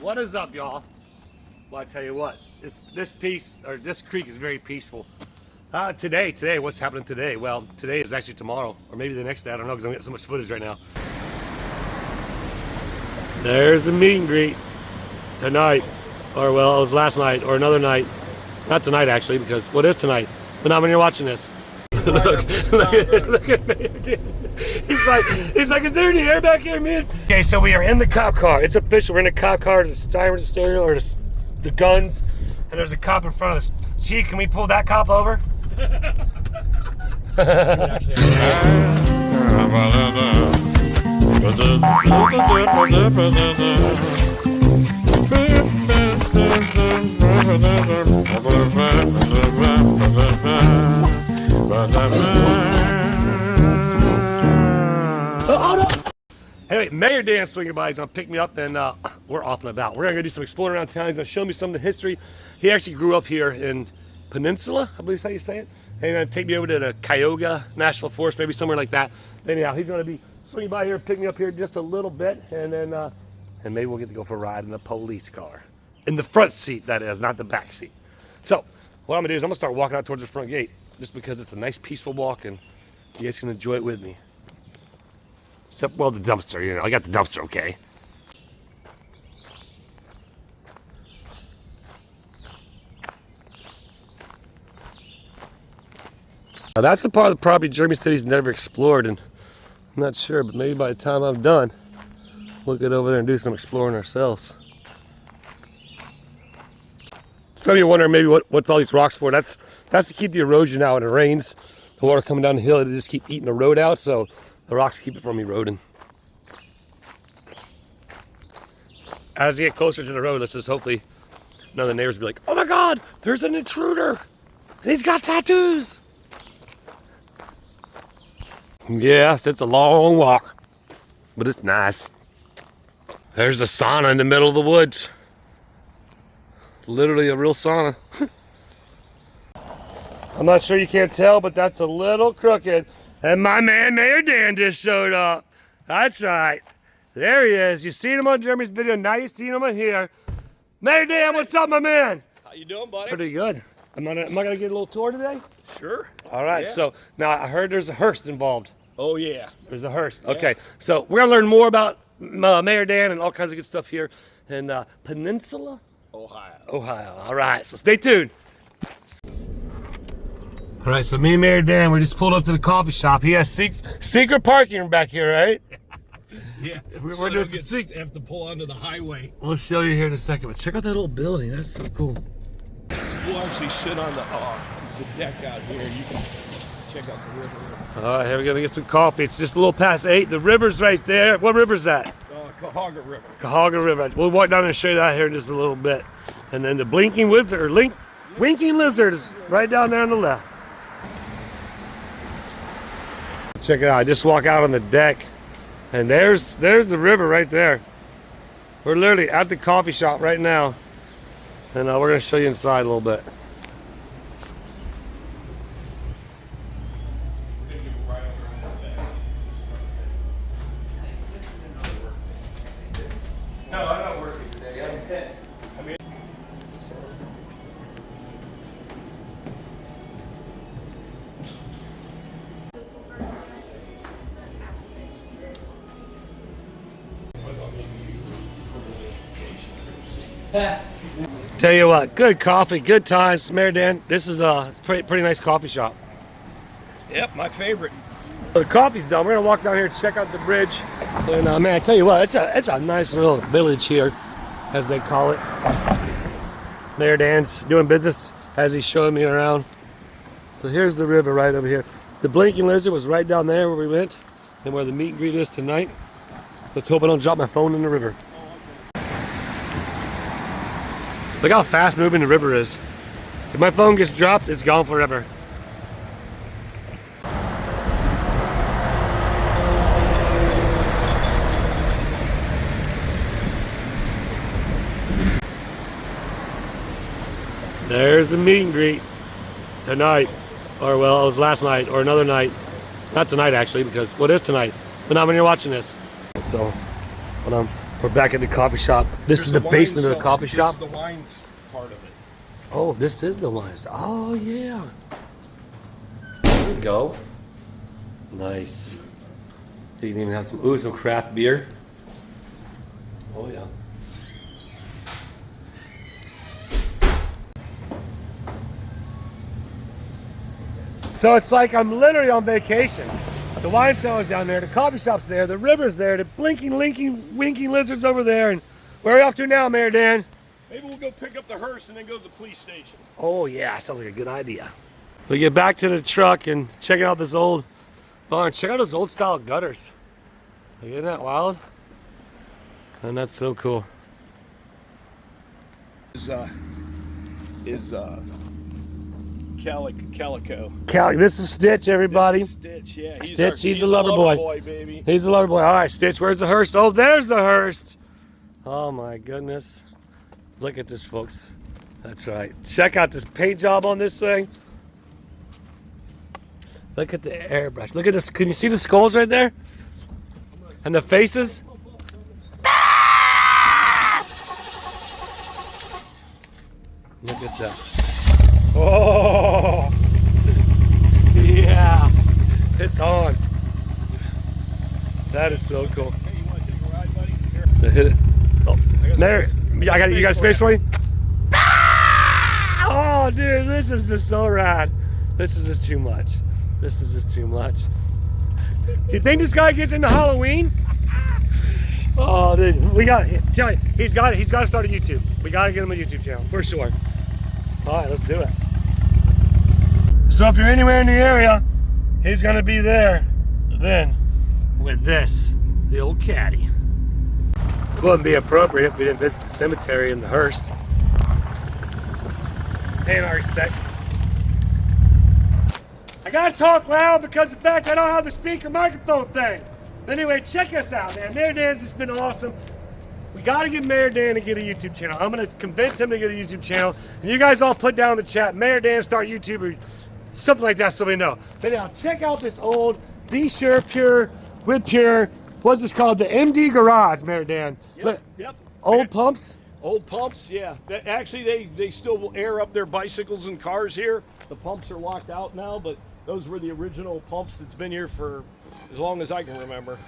What is up, y'all? Well, I tell you what, this creek is very peaceful. Today, what's happening today? Well, today is actually tomorrow, or maybe the next day. I don't know, because I'm getting so much footage right now. There's the meet and greet tonight, or well, it was last night, or another night. Not tonight, actually, because what is tonight? But not when you're watching this. look at me. He's like, is there any air back here, man? Okay, so we are in the cop car. It's official. We're in a cop car. There's a siren stereo, or the guns, and there's a cop in front of us. Gee, can we pull that cop over? Anyway, Mayor Dan swinging by. He's gonna pick me up, and we're off and about. We're gonna go do some exploring around town. He's gonna show me some of the history. He actually grew up here in Peninsula, I believe is how you say it. And he's gonna take me over to the Cuyahoga National Forest, maybe somewhere like that. Anyhow, he's gonna be swinging by here, pick me up here just a little bit, and then and maybe we'll get to go for a ride in a police car. In the front seat, that is, not the back seat. So, what I'm gonna do is I'm gonna start walking out towards the front gate, just because it's a nice, peaceful walk, and you guys can enjoy it with me. Except, well, the dumpster, you know, I got the dumpster, okay. Now that's the part of the property Jeremy said he's never explored, and I'm not sure, but maybe by the time I'm done, we'll get over there and do some exploring ourselves. Some of you are wondering maybe what's all these rocks for. That's to keep the erosion out when it rains. The water coming down the hill, it'll just keep eating the road out, so the rocks keep it from eroding. As you get closer to the road, let's just hopefully none of the neighbors will be like, oh my God, there's an intruder, and he's got tattoos. Yes, it's a long walk, but it's nice. There's a sauna in the middle of the woods. Literally a real sauna. I'm not sure you can't tell, but that's a little crooked. And my man, Mayor Dan, just showed up. That's right. There he is. You seen him on Jeremy's video. Now you seen him on here. Mayor Dan, what's up, my man? How you doing, buddy? Pretty good. Am I gonna get a little tour today? Sure. All right. Yeah. So now I heard there's a hearse involved. Oh yeah. There's a hearse. Yeah. Okay. So we're gonna learn more about Mayor Dan and all kinds of good stuff here in Peninsula, Ohio. All right. So stay tuned. All right, so me and Mayor Dan, we just pulled up to the coffee shop. He has secret parking back here, right? Yeah. We're doing some have to pull onto the highway. We'll show you here in a second, but check out that little building. That's so cool. We'll actually sit on the deck out here. You can check out the river. All right, here we're gonna get some coffee. It's just a little past 8. The river's right there. What river's that? Cuyahoga River. Cuyahoga River. We'll walk down and show you that here in just a little bit. And then the winking lizard is right down there on the left. Check it out. I just walk out on the deck, and there's the river right there. We're literally at the coffee shop right now, and we're going to show you inside a little bit. No, I'm not working today. I'm hit. Tell you what, good coffee, good times. Mayor Dan, this is it's pretty nice coffee shop. Yep, my favorite. The coffee's done. We're gonna walk down here and check out the bridge. And man, I tell you what, it's a nice little village here, as they call it. Mayor Dan's doing business as he's showing me around. So here's the river right over here. The blinking lizard was right down there where we went, and where the meet and greet is tonight. Let's hope I don't drop my phone in the river. Look how fast moving the river is. If my phone gets dropped, it's gone forever. There's the meet and greet tonight, or well, it was last night, or another night. Not tonight, actually, because what is tonight? But not when you're watching this. So, when I'm We're back at the coffee shop. This is the basement of the coffee shop. This is the wine part of it. Oh, this is the wine. Oh, yeah. There we go. Nice. You can even have some craft beer. Oh, yeah. So it's like I'm literally on vacation. The wine cellar's down there, the coffee shop's there, the river's there, the blinking, winking lizards over there. And where are we off to now, Mayor Dan? Maybe we'll go pick up the hearse and then go to the police station. Oh yeah, sounds like a good idea. We get back to the truck and check out this old barn. Check out those old style gutters. Like, isn't that wild? And that's so cool. Calico. This is Stitch, everybody. This is Stitch, yeah. Stitch, he's a lover boy. Baby. He's a lover boy. All right, Stitch, where's the hearse? Oh, there's the hearse. Oh my goodness. Look at this, folks. That's right. Check out this paint job on this thing. Look at the airbrush. Look at this. Can you see the skulls right there? And the faces? Look at that. Oh, yeah, it's on. That is so cool. Hey, you want to take a ride, buddy? Here. Hit it. Oh, there. You got space for me? Oh, dude, this is just so rad. This is just too much. This is just too much. Do you think this guy gets into Halloween? Oh, dude, we got. Tell you, he's got to start a YouTube. We got to get him a YouTube channel for sure. All right, let's do it. So if you're anywhere in the area, he's gonna be there then with this, the old caddy. Wouldn't be appropriate if we didn't visit the cemetery in the hearse. Paying our respects. I gotta talk loud because in fact I don't have the speaker microphone thing. Anyway, check us out, man. Mayor Dan's just been awesome. We got to get Mayor Dan to get a YouTube channel. I'm going to convince him to get a YouTube channel. And you guys all put down in the chat, Mayor Dan start YouTube or something like that so we know. But now, check out this old BESURE Pure with Pure. What's this called? The MD Garage, Mayor Dan. Yep, Look, yep. old pumps? Old pumps, yeah. Actually, they still will air up their bicycles and cars here. The pumps are locked out now, but those were the original pumps that's been here for as long as I can remember.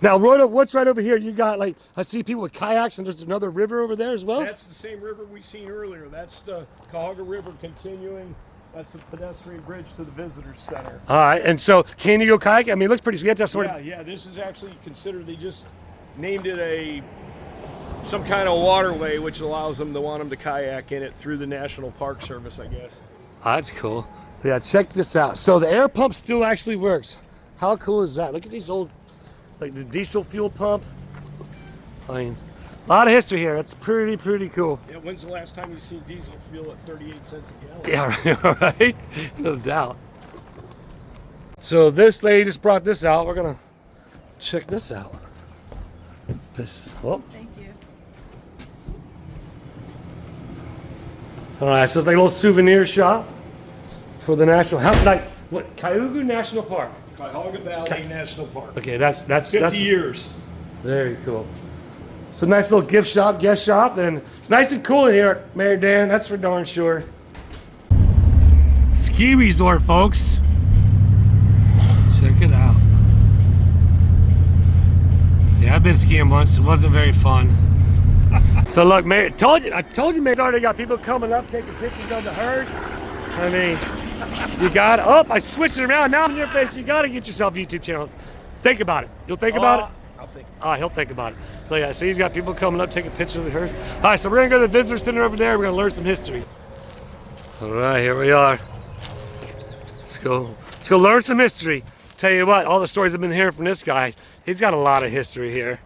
Now, Rhoda, what's right over here? You got, like, I see people with kayaks, and there's another river over there as well? That's the same river we seen earlier. That's the Cuyahoga River continuing. That's the pedestrian bridge to the visitor center. All right, and so can you go kayak? I mean, it looks pretty sweet. Yeah, this is actually considered, they just named it some kind of waterway, which allows them to want them to kayak in it through the National Park Service, I guess. Oh, that's cool. Yeah, check this out. So the air pump still actually works. How cool is that? Look at these old, like the diesel fuel pump. I mean, a lot of history here. It's pretty cool. Yeah, when's the last time you seen diesel fuel at 38 cents a Yeah, gallon? right? No doubt. So this lady just brought this out. We're gonna check this out. This, oh. Thank you. All right, so it's like a little souvenir shop for the national, Cuyahoga National Park. Cuyahoga Valley National Park. Okay, that's 50 years. Very cool. So nice little gift shop, guest shop, and it's nice and cool in here, Mayor Dan, that's for darn sure. Ski resort, folks. Check it out. Yeah, I've been skiing once. It wasn't very fun. So look, Mayor, I told you, Mayor's already got people coming up taking pictures of the hearse. I mean, you got it. Oh, I switched it around. Now in your face, you got to get yourself a YouTube channel. Think about it. You'll think about it? I'll think. He'll think about it. Look at that. So he's got people coming up taking pictures of the hearse. All right, so we're going to go to the visitor center over there. We're going to learn some history. All right, here we are. Let's go learn some history. Tell you what, all the stories I've been hearing from this guy, he's got a lot of history here.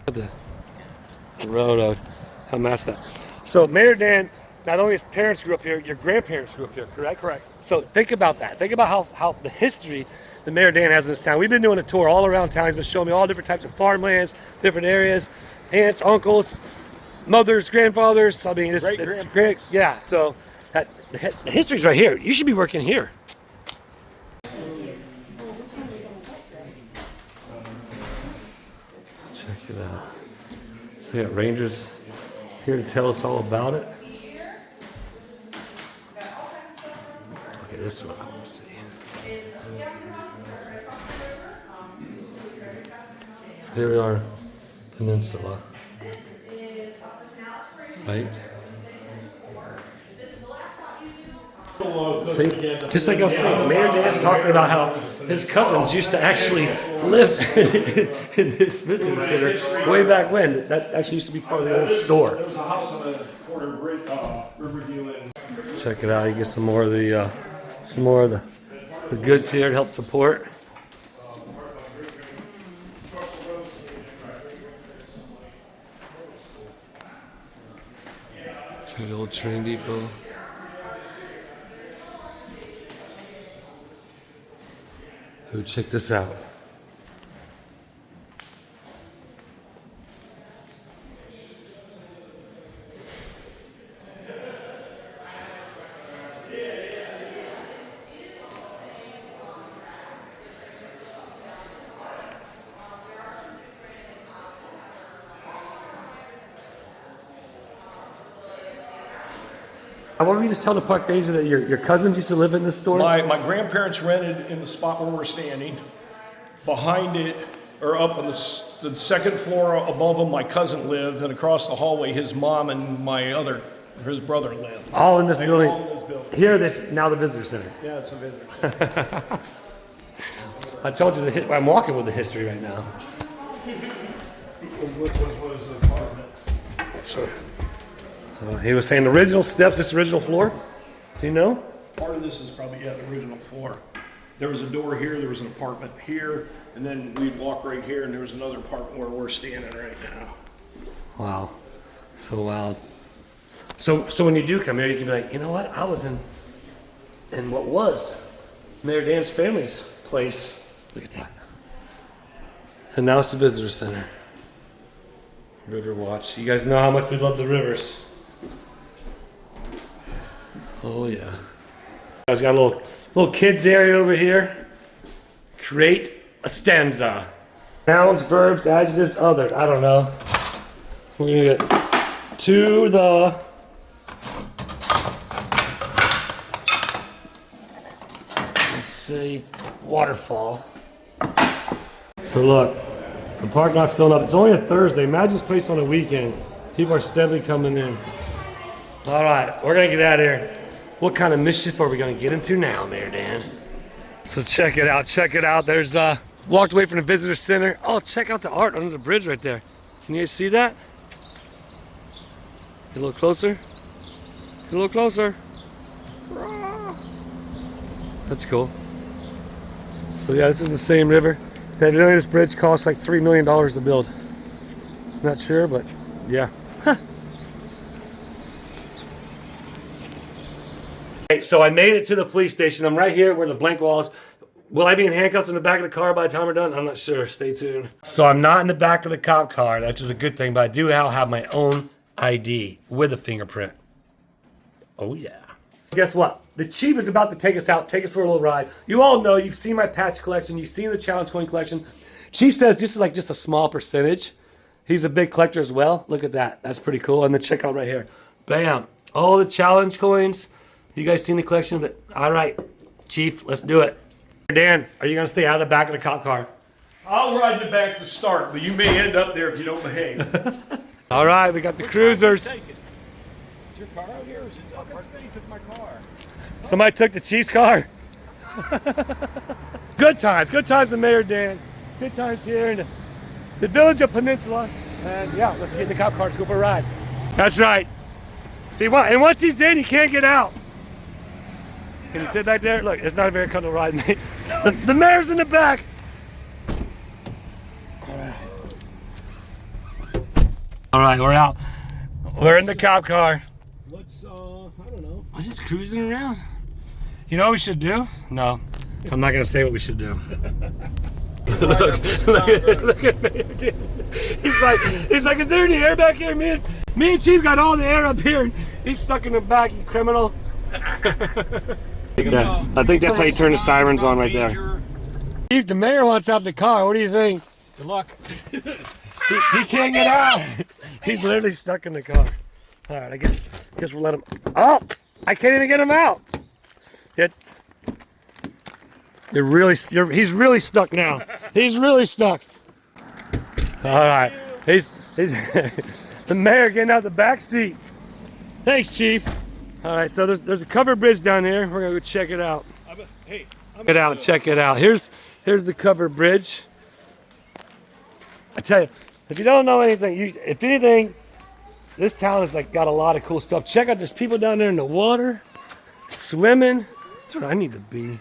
The road, I messed that. So Mayor Dan, not only his parents grew up here, your grandparents grew up here, correct? Correct. So think about that. Think about how the history that Mayor Dan has in this town. We've been doing a tour all around town. He's been showing me all different types of farmlands, different areas, aunts, uncles, mothers, grandfathers. I mean, it's great. Yeah, so the history's right here. You should be working here. Check it out. So we got Rangers here to tell us all about it. Okay, this one I want to see. So here we are, Peninsula. Right? See, just like I was saying, Mayor Dan's talking about how his cousins used to actually live in this visitor center way back when. That actually used to be part of the old store. There was a house on the corner of Riverview and Check it out. You get some more of the goods here to help support. Check the old train depot. Ooh, check this out. What were you just telling the park ranger that your cousins used to live in this store? my grandparents rented in the spot where we're standing. Behind it, or up on the second floor above them, my cousin lived, and across the hallway, his mom and his brother lived. All in this building. All in this building. Here, this now the visitor center. Yeah, it's a visitor. I told you I'm walking with the history right now. What was the apartment? That's right. He was saying the original steps, this original floor. Do you know? Part of this is probably, the original floor. There was a door here, there was an apartment here, and then we'd walk right here, and there was another apartment where we're standing right now. Wow. So wild. So when you do come here, you can be like, you know what? I was in what was Mayor Dan's family's place. Look at that. And now it's the visitor center. River watch. You guys know how much we love the rivers. Oh yeah. Guys got a little kids area over here. Create a stanza. Nouns, verbs, adjectives, other. I don't know. We're gonna get to the let's say waterfall. So look, the parking lot's filling up. It's only a Thursday. Imagine this place on a weekend. People are steadily coming in. All right, we're gonna get out of here. What kind of mischief are we gonna get into now, Mayor Dan? So check it out, check it out. There's walked away from the visitor center. Oh, check out the art under the bridge right there. Can you guys see that? Get a little closer. Get a little closer. That's cool. So yeah, this is the same river. Evidently this bridge costs like $3 million to build. Not sure, but yeah. Okay, so I made it to the police station. I'm right here where the blank wall is. Will I be in handcuffs in the back of the car by the time we're done? I'm not sure. Stay tuned. So I'm not in the back of the cop car. That's just a good thing, but I do now have my own ID with a fingerprint. Oh yeah. Guess what? The chief is about to take us out, take us for a little ride. You all know, you've seen my patch collection, you've seen the challenge coin collection. Chief says this is like just a small percentage. He's a big collector as well. Look at that. That's pretty cool. And then check out right here. Bam. All the challenge coins. You guys seen the collection? But all right, Chief, let's do it. Dan, are you going to stay out of the back of the cop car? I'll ride the back to start, but you may end up there if you don't behave. All right, we got the cruisers. Is your car out here? Or is it somebody took my car? Somebody took the Chief's car. Good times with Mayor Dan. Good times here in the village of Peninsula. And yeah, let's get in the cop car, let's go for a ride. That's right. See what? And once he's in, he can't get out. Can you fit back there? Look, it's not a very comfortable ride, mate. The mayor's in the back. All right, we're out. We're in the cop car. Let's, I don't know. I'm just cruising around. You know what we should do? No, I'm not gonna say what we should do. look at me. He's like, is there any air back here? Me and Chief got all the air up here, and he's stuck in the back, you criminal. I think that's how you turn the sirens on right there. Chief, the mayor wants out the car. What do you think? Good luck. He can't get out. He's literally stuck in the car. All right, I guess we'll let him. Oh, I can't even get him out. He's really stuck now. He's really stuck. All right, he's the mayor getting out the back seat. Thanks, Chief. All right, so there's a covered bridge down here. We're gonna go check it out. Check it out. Here's the covered bridge. I tell you, if you don't know anything, if anything, this town has like got a lot of cool stuff. Check out, there's people down there in the water, swimming. That's what I need to be.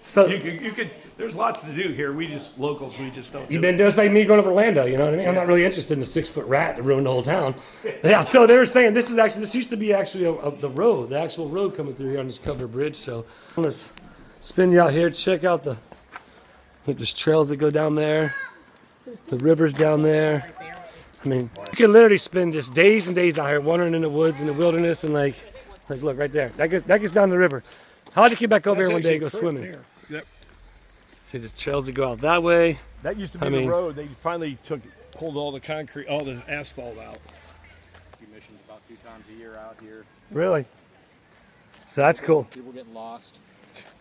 So you could. There's lots to do here. We just locals. We just don't. You've been just like me going to Orlando. You know what I mean? I'm not really interested in a 6-foot rat to ruin the whole town. Yeah. So they were saying this used to be actually the actual road coming through here on this covered bridge. So let's spin you out here. Check out there's trails that go down there. The river's down there. I mean, you can literally spend just days and days out here wandering in the woods in the wilderness and like look right there. That gets down the river. How hard to get back over here one day and go swimming? There. Yep. See the trails that go out that way. That used to be the road. They finally pulled all the concrete, all the asphalt out. Emissions about 2 times a year out here. Really? So that's cool. People getting lost.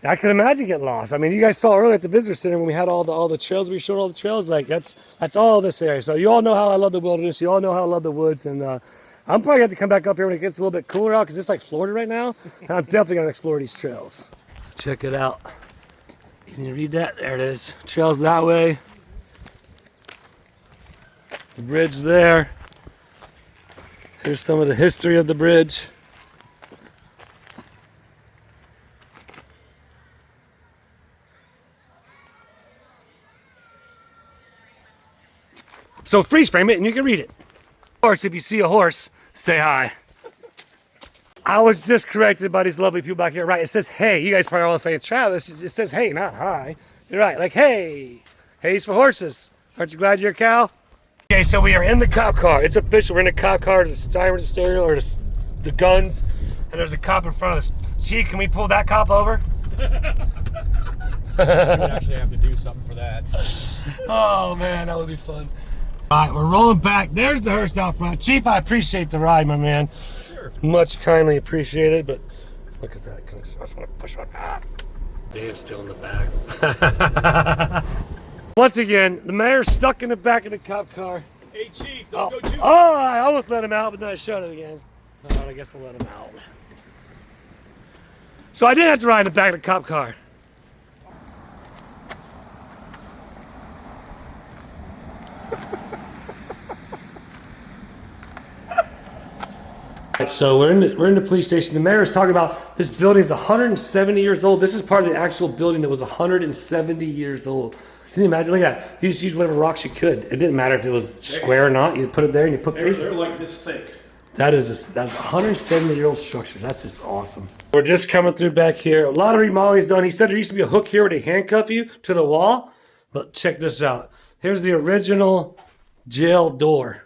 I can imagine getting lost. I mean, you guys saw earlier at the visitor center when we had all the trails. We showed all the trails. Like that's all this area. So you all know how I love the wilderness. You all know how I love the woods. And I'm probably gonna have to come back up here when it gets a little bit cooler out because it's like Florida right now. And I'm definitely gonna explore these trails. So check it out. Can you read that? There it is. Trails that way. The bridge there. Here's some of the history of the bridge. So freeze frame it and you can read it. Of course, if you see a horse, say hi. I was just corrected by these lovely people back here. Right, it says hey. You guys probably all saying Travis. It says hey, not hi. You're right, like hey. Hey's for horses. Aren't you glad you're a cow? Okay, so we are in the cop car. It's official. We're in the cop car. There's a siren stereo or the guns. And there's a cop in front of us. Chief, can we pull that cop over? We actually have to do something for that. Oh man, that would be fun. All right, we're rolling back. There's the hearse out front. Chief, I appreciate the ride, my man. Sure. Much kindly appreciated, but look at that. I just want to push one. Dan's still in the back. Once again, the mayor's stuck in the back of the cop car. Hey, Chief, don't go too. Oh, I almost let him out, but then I shut it again. All right, I guess I'll let him out. So I didn't have to ride in the back of the cop car. So we're in the police station. The mayor is talking about this building is 170 years old. This is part of the actual building that was 170 years old. Can you imagine? Look at that. You just use whatever rocks you could. It didn't matter if it was square or not. You put it there and you put paste. They're like this thick. That's a 170-year-old structure. That's just awesome. We're just coming through back here. A lot of remodeling is done. He said there used to be a hook here where they handcuff you to the wall. But check this out. Here's the original jail door.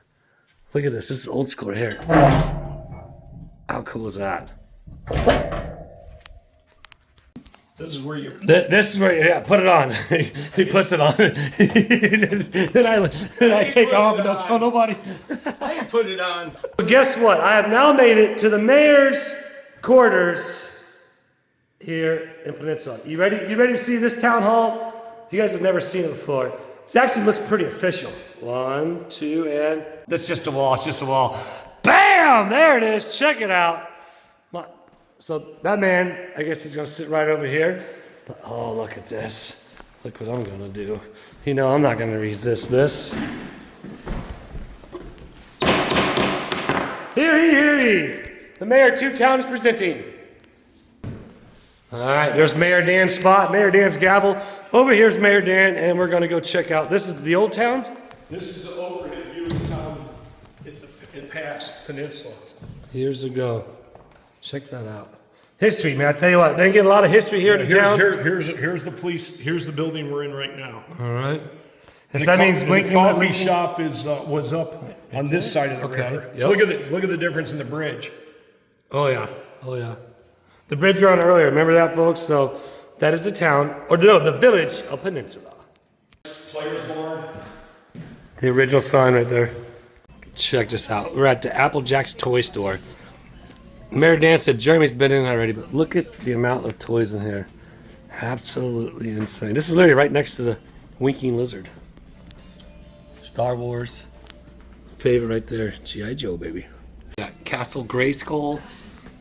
Look at this. This is old school right here. How cool is that? This is where you. This is where, yeah, put it on. He puts it on. then I take off and don't tell nobody. I ain't put it on. But guess what? I have now made it to the mayor's quarters here in Peninsula. You ready? You ready to see this town hall? You guys have never seen it before. It actually looks pretty official. 1, 2, and that's just a wall. It's just a wall. Bam! There it is. Check it out. So that man, I guess he's gonna sit right over here. Oh, look at this. Look what I'm gonna do. You know, I'm not gonna resist this. Hear ye! The mayor of Tewtown is presenting. All right, there's Mayor Dan's spot, Mayor Dan's gavel. Over here's Mayor Dan, and we're gonna go check out. This is the old town? This is the overhead view of the town in past Peninsula. Years ago. Check that out. History, man. I tell you what, they get a lot of history here in the town. Here's the police. Here's the building we're in right now. All right. And that means the coffee shop was up on this side of the river. Yep. So look at the difference in the bridge. Oh yeah. Oh yeah. The bridge we were on earlier. Remember that, folks? So that is the town, or no, the village of Peninsula. Players Barn. The original sign right there. Check this out. We're at the Applejack's toy store. Mayor Dan said Jeremy's been in already, but look at the amount of toys in here. Absolutely insane. This is literally right next to the winking lizard. Star Wars. Favorite right there. G.I. Joe, baby. Got Castle Grayskull.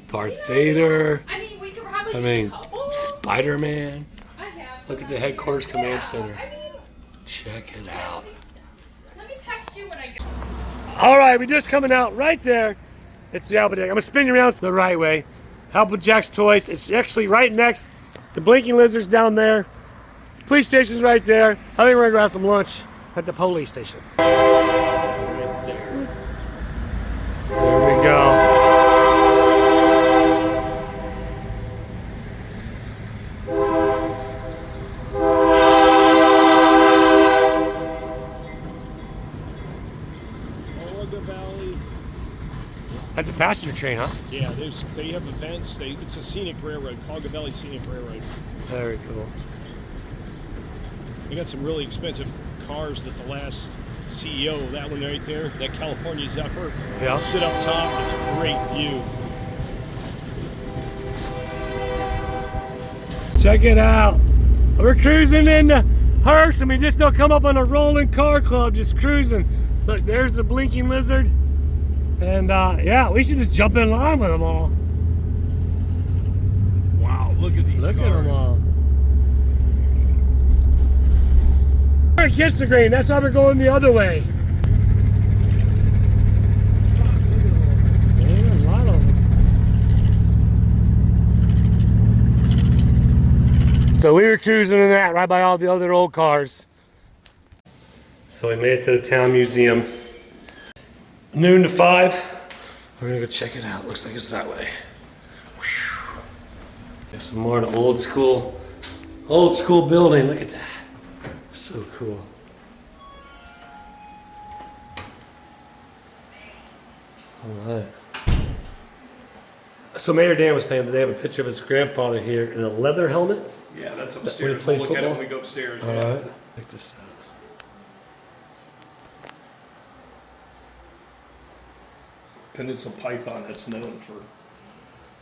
Darth Vader. I mean, we could probably use a couple. Spider-Man. I have Look some at the right headquarters here. command Yeah, center. I mean, Check it yeah, out. let me text you when I go. All right, we're just coming out right there. It's the Applejack. I'm gonna spin you around the right way. Applejack's Toys. It's actually right next. The blinking lizard's down there. Police station's right there. I think we're gonna go have some lunch at the police station. Right there. There we go. That's a passenger train, huh? Yeah, they have events. It's a scenic railroad, Cauga Valley Scenic Railroad. Very cool. They got some really expensive cars that the last CEO, that one right there, that California Zephyr, Yeah. sit up top. It's a great view. Check it out. We're cruising in the hearse, and we just don't come up on a rolling car club, just cruising. Look, there's the blinking lizard. And yeah, we should just jump in line with them all. Wow, look at these Look cars. at them all. We're against the grain, that's why we're going the other way. Man, a lot of them. So we were cruising in that right by all the other old cars. So we made it to the town museum. Noon to 5. We're gonna go check it out. Looks like it's that way. Whew. Got some more of the old school building. Look at that. So cool. All right. So Mayor Dan was saying that they have a picture of his grandfather here in a leather helmet. Yeah, that's When he upstairs. played We'll look at it football? when we go upstairs. All yeah. right. Check this out. Peninsula python, that's known for,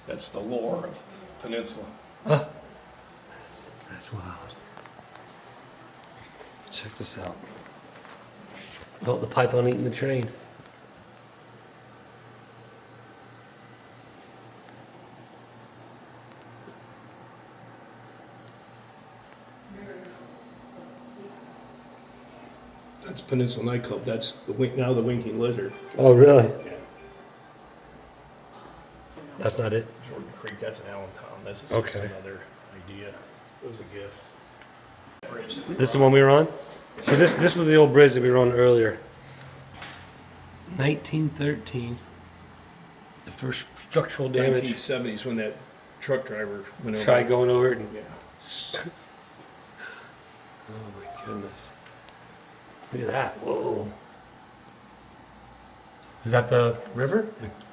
that's the lore of Peninsula. That's wild. Check this out. Oh, the python eating the train. That's Peninsula nightclub. That's now the Winking Lizard. Oh, really? Yeah. That's not it. Jordan Creek, that's in Allentown. That's just Okay. another idea. It was a gift. This is the one we were on? So this was the old bridge that we were on earlier. 1913. The first structural damage. 1970s when that truck driver went over. Tried going over it and Yeah. oh my goodness. Look at that. Whoa. Is that the river?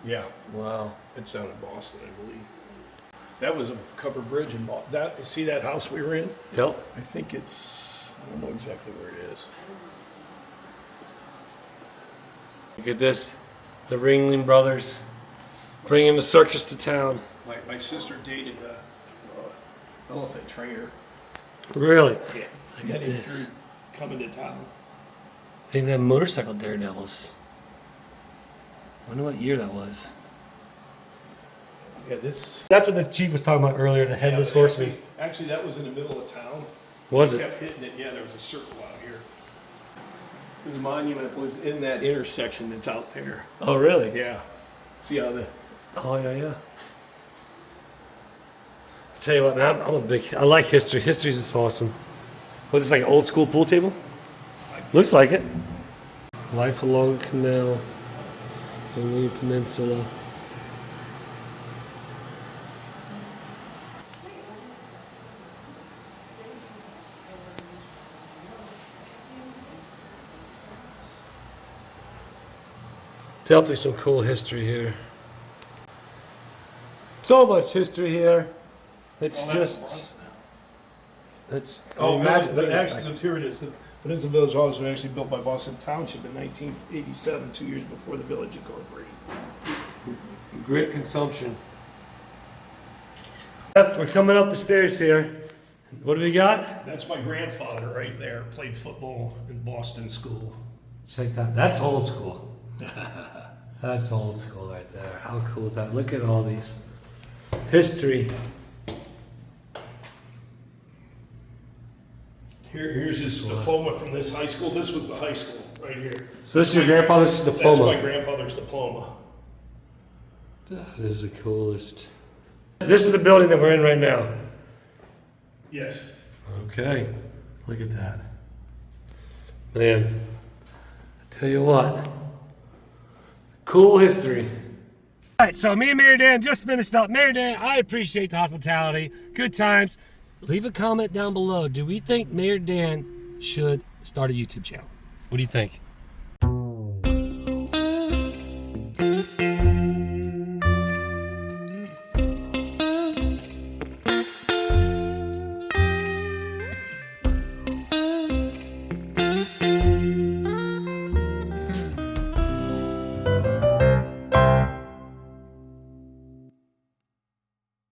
Yeah. Wow. It's down in Boston, I believe. That was a covered bridge in Boston. That, see that house we were in? Yep. I think it's, I don't know exactly where it is. Look at this. The Ringling Brothers bringing the circus to town. My sister dated a elephant trainer. Really? Yeah. Look Met at him this. through coming to town. They even have motorcycle daredevils. I wonder what year that was. Yeah, this. That's what the chief was talking about earlier, the headless horseman. Actually, that was in the middle of town. Was We it? kept hitting it. Yeah, there was a circle out here. There's a monument that was in that intersection that's out there. Oh, really? Yeah. See how the. Oh, yeah, yeah. I'll tell you what, man, I like history. History's just awesome. Was this like an old school pool table? Looks like it. Life along canal, on the peninsula. Definitely some cool history here. So much history here. It's just. It's. Oh, imagine but that. actually, here it is. The Peninsula Village Halls were actually built by Boston Township in 1987, 2 years before the village incorporated. Great consumption. We're coming up the stairs here. What do we got? That's my grandfather right there. Played football in Boston school. Check that. That's old school. That's old school right there. How cool is that? Look at all these. History. Here's his diploma from this high school. This was the high school right here. So this is your grandfather's diploma. That's my grandfather's diploma. That is the coolest. This is the building that we're in right now. Yes. Okay. Look at that. Man, I tell you what. Cool history. All right, so me and Mary Dan just finished up. Mary Dan, I appreciate the hospitality. Good times. Leave a comment down below. Do we think Mayor Dan should start a YouTube channel? What do you think?